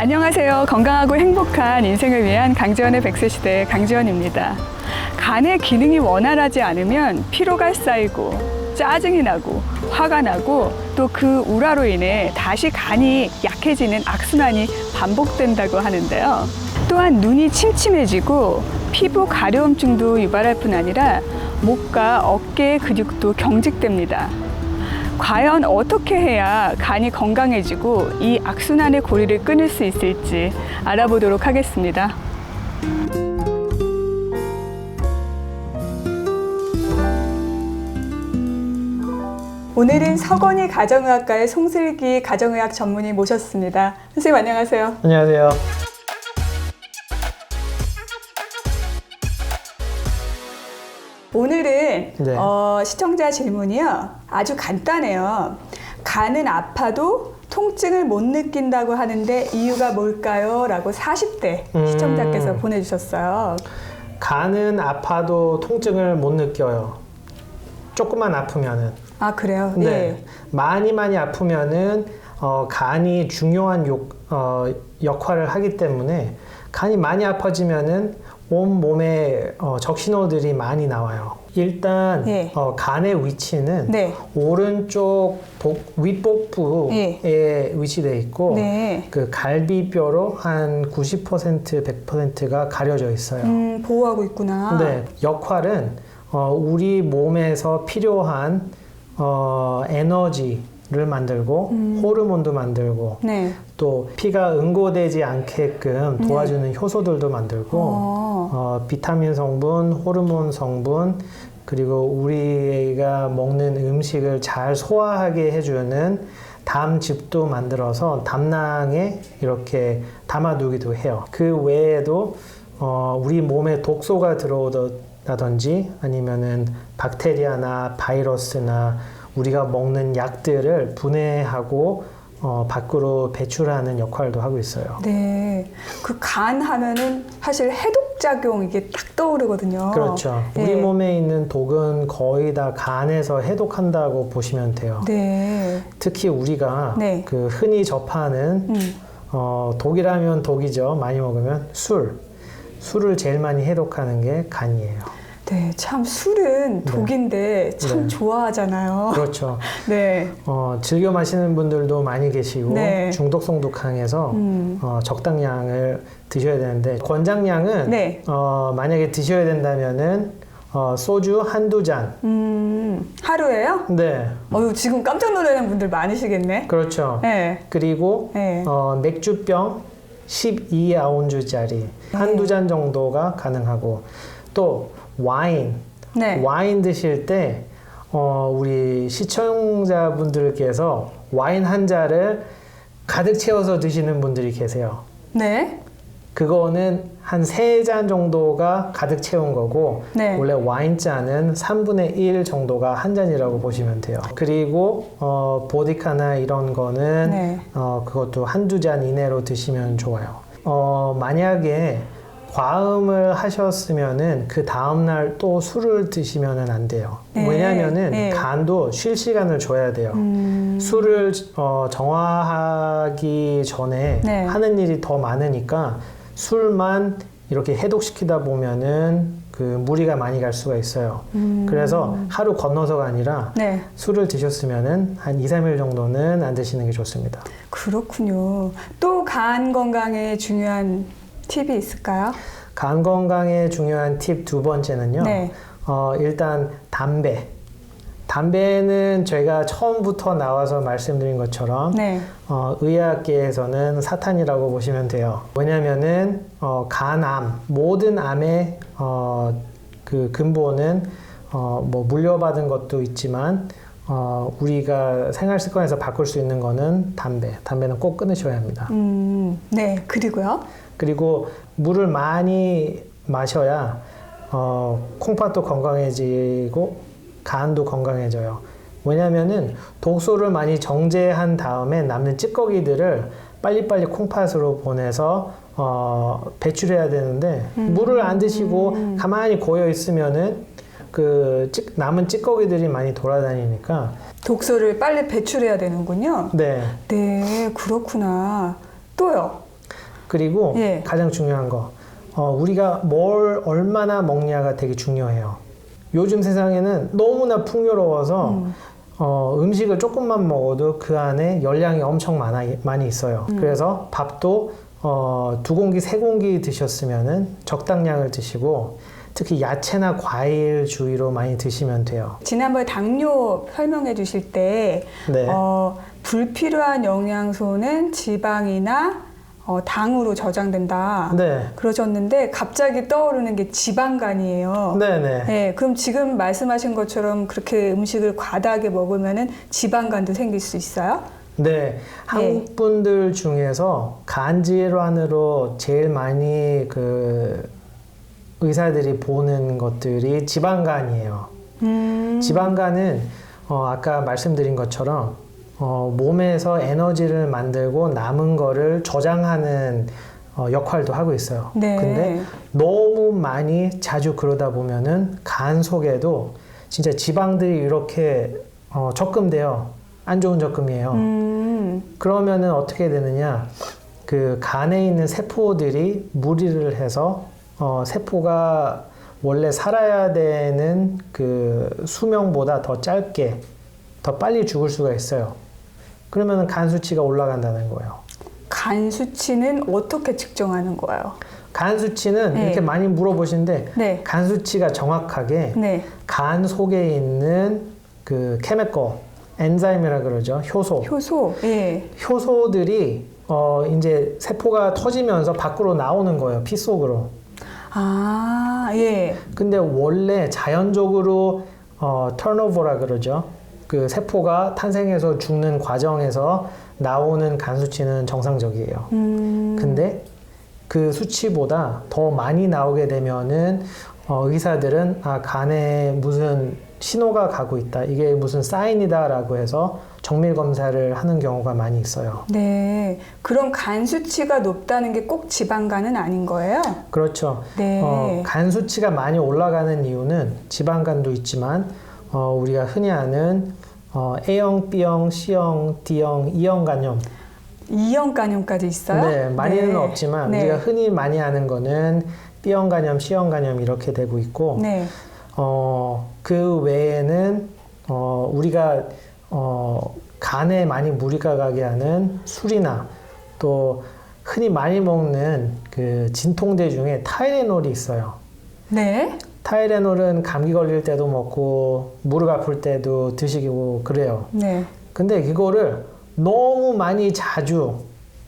안녕하세요. 건강하고 행복한 인생을 위한 강지원의 100세 시대 강지원입니다. 간의 기능이 원활하지 않으면 피로가 쌓이고 짜증이 나고 화가 나고 또 그 우라로 인해 다시 간이 약해지는 악순환이 반복된다고 하는데요. 또한 눈이 침침해지고 피부 가려움증도 유발할 뿐 아니라 목과 어깨의 근육도 경직됩니다. 과연 어떻게 해야 간이 건강해지고 이 악순환의 고리를 끊을 수 있을지 알아보도록 하겠습니다. 오늘은 서건희 가정의학과의 송슬기 가정의학 전문의 모셨습니다. 선생님 안녕하세요. 안녕하세요. 오늘은 네. 시청자 질문이요. 아주 간단해요. 간은 아파도 통증을 못 느낀다고 하는데 이유가 뭘까요? 라고 40대 시청자께서 보내주셨어요. 간은 아파도 통증을 못 느껴요. 조금만 아프면은. 아, 그래요? 네. 네. 많이 아프면은 간이 중요한 역할을 하기 때문에 간이 많이 아파지면은 온 몸에 적신호들이 많이 나와요. 일단 네. 간의 위치는 네. 오른쪽 윗복부에 네. 위치되어 있고 네. 그 갈비뼈로 한 90% 100%가 가려져 있어요. 보호하고 있구나. 네, 역할은 우리 몸에서 필요한 에너지를 만들고 호르몬도 만들고 네. 또 피가 응고되지 않게끔 도와주는 효소들도 만들고 비타민 성분, 호르몬 성분 그리고 우리가 먹는 음식을 잘 소화하게 해주는 담즙도 만들어서 담낭에 이렇게 담아두기도 해요. 그 외에도 우리 몸에 독소가 들어오다든지 아니면은 박테리아나 바이러스나 우리가 먹는 약들을 분해하고 밖으로 배출하는 역할도 하고 있어요. 네. 그 간 하면은 사실 해독작용 이게 딱 떠오르거든요. 그렇죠. 네. 우리 몸에 있는 독은 거의 다 간에서 해독한다고 보시면 돼요. 네. 특히 우리가 네. 그 흔히 접하는 독이라면 독이죠. 많이 먹으면 술을 제일 많이 해독하는 게 간이에요. 네, 참 술은 독인데 참 네. 좋아하잖아요. 그렇죠. 네. 즐겨 마시는 분들도 많이 계시고 네. 중독성도 강해서 적당량을 드셔야 되는데 권장량은 네. 만약에 드셔야 된다면은 소주 한두 잔. 하루에요? 네. 지금 깜짝 놀라는 분들 많으시겠네. 그렇죠. 네. 그리고 네. 맥주병 12아운주짜리 한두 잔 정도가 가능하고 또 와인 드실 때 우리 시청자분들께서 와인 한 잔을 가득 채워서 드시는 분들이 계세요. 네. 그거는 한 3잔 정도가 가득 채운 거고 네. 원래 와인잔은 3분의 1 정도가 한 잔이라고 보시면 돼요. 그리고 보디카나 이런 거는 네. 그것도 한두 잔 이내로 드시면 좋아요. 만약에 과음을 하셨으면은 그 다음날 또 술을 드시면은 안 돼요. 네. 왜냐면은 네. 간도 쉴 시간을 줘야 돼요. 술을 정화하기 전에 네. 하는 일이 더 많으니까 술만 이렇게 해독시키다 보면은 그 무리가 많이 갈 수가 있어요. 그래서 하루 건너서가 아니라 네. 술을 드셨으면은 한 2, 3일 정도는 안 드시는 게 좋습니다. 그렇군요. 또 간 건강에 중요한 팁이 있을까요? 간 건강에 중요한 팁 두 번째는요. 네. 일단 담배는 제가 처음부터 나와서 말씀드린 것처럼 네. 의학계에서는 사탄이라고 보시면 돼요. 왜냐면은 간암, 모든 암의 그 근본은 뭐 물려받은 것도 있지만 우리가 생활 습관에서 바꿀 수 있는 거는 담배는 꼭 끊으셔야 합니다. 네. 그리고요? 그리고 물을 많이 마셔야 콩팥도 건강해지고 간도 건강해져요. 왜냐면은 독소를 많이 정제한 다음에 남는 찌꺼기들을 빨리빨리 콩팥으로 보내서 배출해야 되는데 물을 안 드시고 가만히 고여 있으면은 그 남은 찌꺼기들이 많이 돌아다니니까 독소를 빨리 배출해야 되는군요. 네. 네, 그렇구나. 또요? 그리고 예. 가장 중요한 거, 우리가 뭘 얼마나 먹냐가 되게 중요해요. 요즘 세상에는 너무나 풍요로워서 음식을 조금만 먹어도 그 안에 열량이 엄청 많이 있어요. 그래서 밥도 2공기, 3공기 드셨으면은 적당량을 드시고 특히 야채나 과일 주위로 많이 드시면 돼요. 지난번에 당뇨 설명해 주실 때 네. 불필요한 영양소는 지방이나 당으로 저장된다. 네. 그러셨는데 갑자기 떠오르는 게 지방간이에요. 네네. 네, 그럼 지금 말씀하신 것처럼 그렇게 음식을 과다하게 먹으면은 지방간도 생길 수 있어요? 네. 한국 분들 중에서 간 질환으로 제일 많이 의사들이 보는 것들이 지방간이에요. 지방간은 아까 말씀드린 것처럼 몸에서 에너지를 만들고 남은 거를 저장하는 역할도 하고 있어요. 네. 근데 너무 많이 자주 그러다 보면은 간 속에도 진짜 지방들이 이렇게 적금돼요. 안 좋은 적금이에요. 그러면은 어떻게 되느냐? 그 간에 있는 세포들이 무리를 해서 세포가 원래 살아야 되는 그 수명보다 더 짧게, 더 빨리 죽을 수가 있어요. 그러면 간 수치가 올라간다는 거예요. 간 수치는 어떻게 측정하는 거예요? 간 수치는 네. 이렇게 많이 물어보시는데 네. 간 수치가 정확하게 네. 간 속에 있는 그 케미컬, 엔자임이라 그러죠. 효소. 효소. 예. 효소들이 이제 세포가 터지면서 밖으로 나오는 거예요. 피 속으로. 아, 예. 근데 원래 자연적으로 턴오버라 그러죠. 그 세포가 탄생해서 죽는 과정에서 나오는 간 수치는 정상적이에요. 근데 그 수치보다 더 많이 나오게 되면은 의사들은 간에 무슨 신호가 가고 있다. 이게 무슨 사인이다라고 해서 정밀 검사를 하는 경우가 많이 있어요. 네. 그럼 간 수치가 높다는 게 꼭 지방간은 아닌 거예요? 그렇죠. 네. 간 수치가 많이 올라가는 이유는 지방간도 있지만 우리가 흔히 아는 A형, B형, C형, D형, E형 간염. E형 간염까지 있어요? 네, 많이는 네. 없지만 네. 우리가 흔히 많이 아는 거는 B형 간염, C형 간염 이렇게 되고 있고 네. 그 외에는 우리가 간에 많이 무리가 가게 하는 술이나 또 흔히 많이 먹는 그 진통제 중에 타이레놀이 있어요. 네. 타이레놀은 감기 걸릴 때도 먹고 무릎 아플 때도 드시고 그래요. 네. 근데 이거를 너무 많이 자주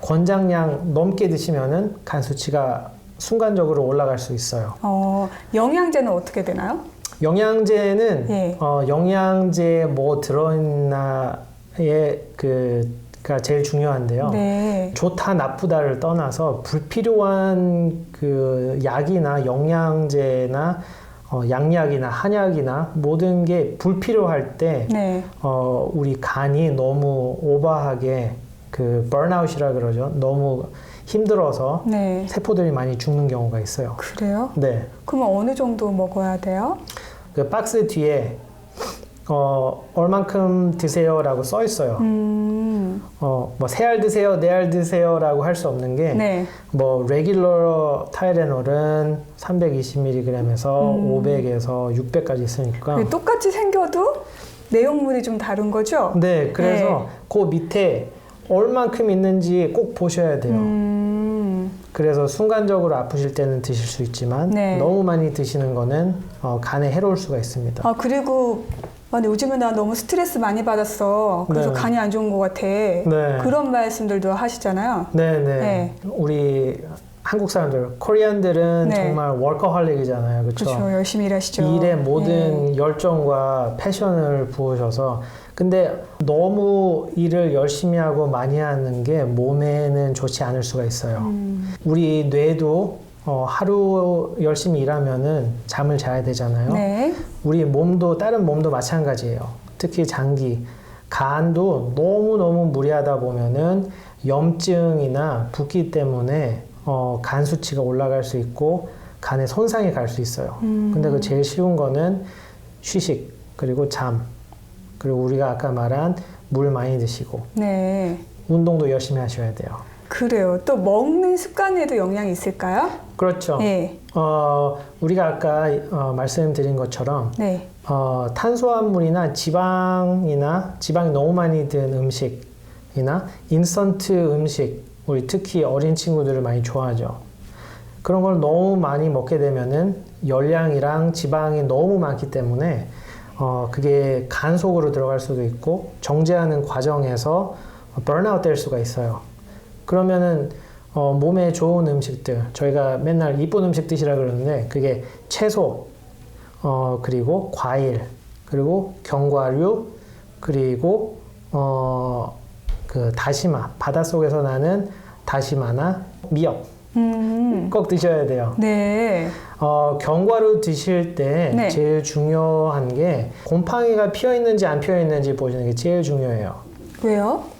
권장량 넘게 드시면은 간 수치가 순간적으로 올라갈 수 있어요. 영양제는 어떻게 되나요? 영양제는 예. 영양제 뭐 들어있나에 그가 제일 중요한데요. 네. 좋다 나쁘다를 떠나서 불필요한 그 약이나 영양제나 양약이나 한약이나 모든 게 불필요할 때 네. 우리 간이 너무 오버하게 그 번아웃이라 그러죠. 너무 힘들어서 네. 세포들이 많이 죽는 경우가 있어요. 그래요? 네. 그러면 어느 정도 먹어야 돼요? 그 박스 뒤에 얼만큼 드세요라고 써 있어요. 뭐 3알 드세요, 4알 드세요라고 할 수 없는 게 네. 뭐 레귤러 타이레놀은 320mg에서 500에서 600까지 있으니까 똑같이 생겨도 내용물이 좀 다른 거죠? 네, 그래서 네. 그 밑에 얼만큼 있는지 꼭 보셔야 돼요. 그래서 순간적으로 아프실 때는 드실 수 있지만 네. 너무 많이 드시는 거는 간에 해로울 수가 있습니다. 그리고 근데 요즘에 나 너무 스트레스 많이 받았어. 그래서 네. 간이 안 좋은 것 같아. 네. 그런 말씀들도 하시잖아요. 네네. 네. 우리 한국 사람들, 코리안들은 네. 정말 워커홀릭이잖아요. 그렇죠? 그렇죠. 열심히 일하시죠. 일에 모든 네. 열정과 패션을 부으셔서 근데 너무 일을 열심히 하고 많이 하는 게 몸에는 좋지 않을 수가 있어요. 우리 뇌도 하루 열심히 일하면은 잠을 자야 되잖아요. 네. 우리 몸도 다른 몸도 마찬가지예요. 특히 장기, 간도 너무 무리하다 보면은 염증이나 붓기 때문에 간 수치가 올라갈 수 있고 간에 손상이 갈 수 있어요. 근데 그 제일 쉬운 거는 휴식 그리고 잠 그리고 우리가 아까 말한 물 많이 드시고 네. 운동도 열심히 하셔야 돼요. 그래요. 또 먹는 습관에도 영향이 있을까요? 그렇죠. 네. 우리가 아까 말씀드린 것처럼 네. 탄수화물이나 지방이 너무 많이 든 음식이나 인스턴트 음식, 우리 특히 어린 친구들을 많이 좋아하죠. 그런 걸 너무 많이 먹게 되면은 열량이랑 지방이 너무 많기 때문에 그게 간 속으로 들어갈 수도 있고 정제하는 과정에서 번아웃 될 수가 있어요. 그러면은 몸에 좋은 음식들, 저희가 맨날 이쁜 음식 드시라 그러는데 그게 채소, 그리고 과일, 그리고 견과류, 그리고 그 다시마, 바닷속에서 나는 다시마나 미역 꼭 드셔야 돼요. 네. 견과류 드실 때 네. 제일 중요한 게 곰팡이가 피어 있는지 안 피어 있는지 보시는 게 제일 중요해요. 왜요?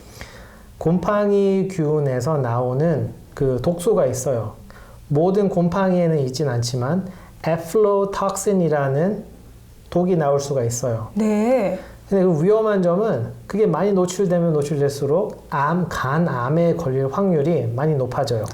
곰팡이 균에서 나오는 그 독소가 있어요. 모든 곰팡이에는 있진 않지만 애플로톡신이라는 독이 나올 수가 있어요. 네. 근데 그 위험한 점은 그게 많이 노출되면 노출될수록 간암에 걸릴 확률이 많이 높아져요.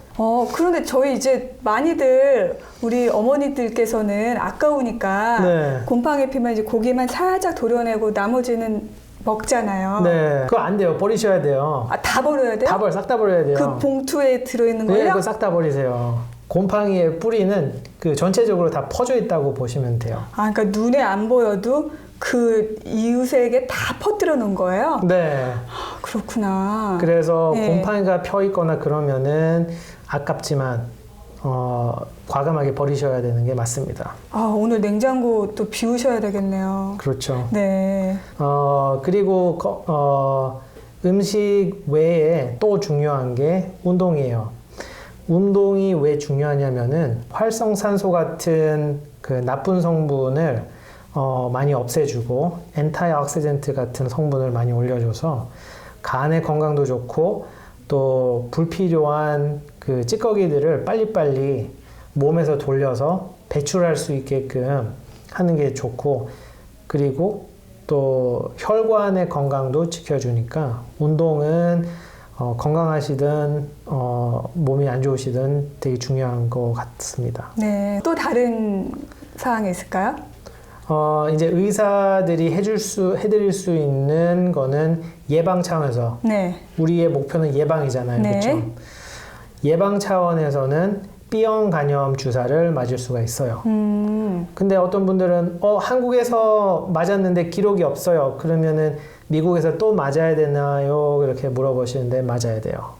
그런데 저희 이제 많이들 우리 어머니들께서는 아까우니까 네. 곰팡이 피면 이제 고기만 살짝 도려내고 나머지는 먹잖아요. 네, 그거 안 돼요. 버리셔야 돼요. 아, 다 버려야 돼요? 싹 다 버려야 돼요. 그 봉투에 들어있는 네, 거요? 그거 싹 다 버리세요. 곰팡이의 뿌리는 그 전체적으로 다 퍼져 있다고 보시면 돼요. 아, 그러니까 눈에 안 보여도 그 이웃에게 다 퍼뜨려 놓은 거예요? 네. 아, 그렇구나. 그래서 네. 곰팡이가 펴 있거나 그러면은 아깝지만 과감하게 버리셔야 되는 게 맞습니다. 아, 오늘 냉장고 또 비우셔야 되겠네요. 그렇죠. 네. 그리고 음식 외에 또 중요한 게 운동이에요. 운동이 왜 중요하냐면은 활성산소 같은 그 나쁜 성분을 많이 없애주고 엔타이옥시전트 같은 성분을 많이 올려줘서 간의 건강도 좋고 또 불필요한 그 찌꺼기들을 빨리빨리 몸에서 돌려서 배출할 수 있게끔 하는 게 좋고, 그리고 또 혈관의 건강도 지켜주니까 운동은 건강하시든 몸이 안 좋으시든 되게 중요한 것 같습니다. 네. 또 다른 사항이 있을까요? 이제 의사들이 해드릴 수 있는 거는 예방 차원에서. 네. 우리의 목표는 예방이잖아요. 네. 그렇죠? 예방 차원에서는 B형 간염 주사를 맞을 수가 있어요. 근데 어떤 분들은 한국에서 맞았는데 기록이 없어요. 그러면은 미국에서 또 맞아야 되나요? 이렇게 물어보시는데 맞아야 돼요.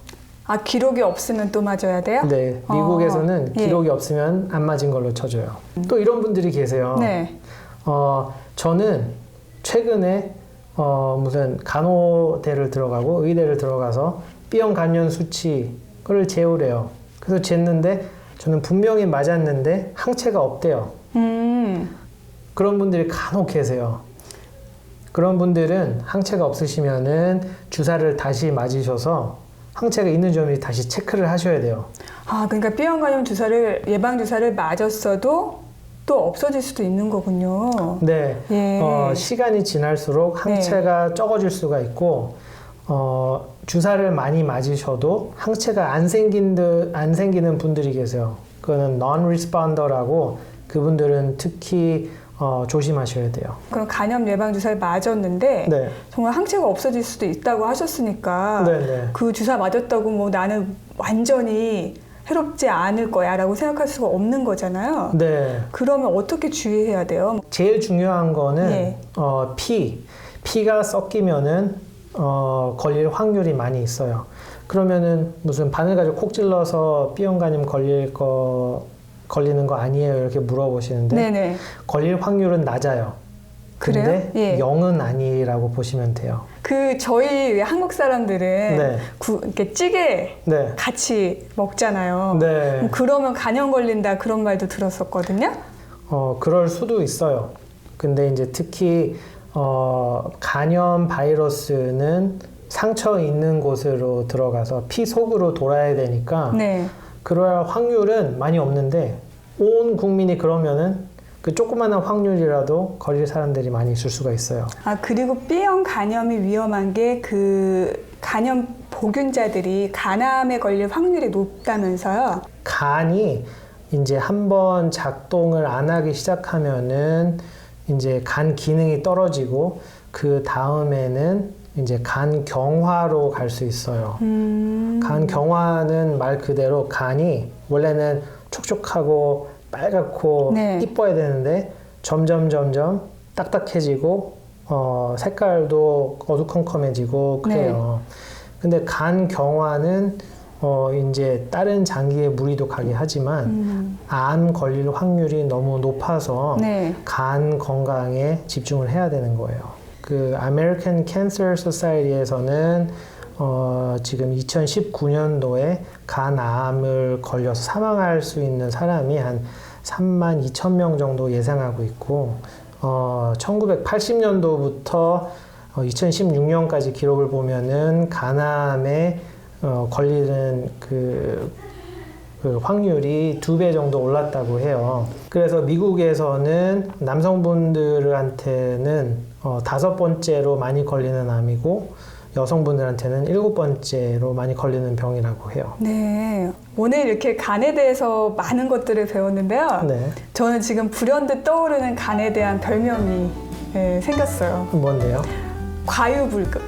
아, 기록이 없으면 또 맞아야 돼요? 네, 미국에서는 예. 기록이 없으면 안 맞은 걸로 쳐줘요. 또 이런 분들이 계세요. 네. 저는 최근에 무슨 간호대를 들어가고 의대를 들어가서 B형 간염 수치를 재우래요. 그래서 쟀는데 저는 분명히 맞았는데 항체가 없대요. 그런 분들이 간혹 계세요. 그런 분들은 항체가 없으시면은 주사를 다시 맞으셔서 항체가 있는 점을 다시 체크를 하셔야 돼요. 아, 그러니까 B형 간염 주사를 예방 주사를 맞았어도 또 없어질 수도 있는 거군요. 네, 예. 시간이 지날수록 항체가 적어질 수가 있고, 주사를 많이 맞으셔도 항체가 안 생기는 분들이 계세요. 그거는 non-responder라고 그분들은 특히 조심하셔야 돼요. 그럼 간염 예방 주사를 맞았는데 네. 정말 항체가 없어질 수도 있다고 하셨으니까 네. 그 주사 맞았다고 뭐 나는 완전히 해롭지 않을 거야라고 생각할 수가 없는 거잖아요. 네. 그러면 어떻게 주의해야 돼요? 제일 중요한 거는 예. 피가 섞이면은 걸릴 확률이 많이 있어요. 그러면은 무슨 바늘 가지고 콕 찔러서 B형 간염 걸리는 거 아니에요? 이렇게 물어보시는데 네네. 걸릴 확률은 낮아요. 근데 그래요? 예. 0은 아니라고 보시면 돼요. 저희 한국 사람들은 네. 이렇게 찌개 네. 같이 먹잖아요. 네. 그러면 간염 걸린다 그런 말도 들었었거든요. 그럴 수도 있어요. 근데 이제 특히 간염 바이러스는 상처 있는 곳으로 들어가서 피 속으로 돌아야 되니까 네. 그럴 확률은 많이 없는데 온 국민이 그러면은 그 조그마한 확률이라도 걸릴 사람들이 많이 있을 수가 있어요. 아, 그리고 B형 간염이 위험한 게 그 간염 보균자들이 간암에 걸릴 확률이 높다면서요? 간이 이제 한번 작동을 안 하기 시작하면은 이제 간 기능이 떨어지고 그 다음에는 이제 간경화로 갈 수 있어요. 간경화는 말 그대로 간이 원래는 촉촉하고 빨갛고 네. 이뻐야 되는데 점점 딱딱해지고 색깔도 어두컴컴해지고 그래요. 근데 간경화는 이제 다른 장기에 무리도 가게 하지만 암 걸릴 확률이 너무 높아서 네. 간 건강에 집중을 해야 되는 거예요. 그 American Cancer Society에서는 지금 2019년도에 간암을 걸려서 사망할 수 있는 사람이 한 3만 2천 명 정도 예상하고 있고 1980년도부터 2016년까지 기록을 보면은 간암에 걸리는 그 확률이 2배 정도 올랐다고 해요. 그래서 미국에서는 남성분들한테는 5번째로 많이 걸리는 암이고 여성분들한테는 7번째로 많이 걸리는 병이라고 해요. 네. 오늘 이렇게 간에 대해서 많은 것들을 배웠는데요. 네. 저는 지금 불현듯 떠오르는 간에 대한 별명이 생겼어요. 뭔데요? 과유불급.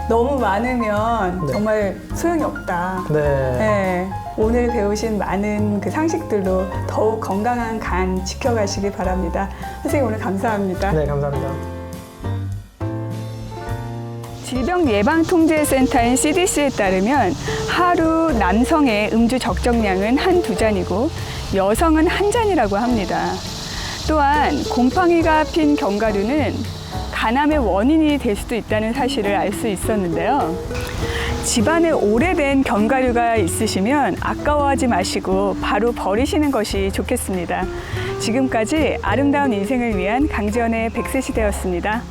너무 많으면 네. 정말 소용이 없다. 네. 네. 오늘 배우신 많은 그 상식들로 더욱 건강한 간 지켜가시기 바랍니다. 선생님 오늘 감사합니다. 네, 감사합니다. 질병예방통제센터인 CDC에 따르면 하루 남성의 음주 적정량은 한두 잔이고 여성은 한 잔이라고 합니다. 또한 곰팡이가 핀 견과류는 간암의 원인이 될 수도 있다는 사실을 알 수 있었는데요. 집안에 오래된 견과류가 있으시면 아까워하지 마시고 바로 버리시는 것이 좋겠습니다. 지금까지 아름다운 인생을 위한 강지연의 100세 시대였습니다.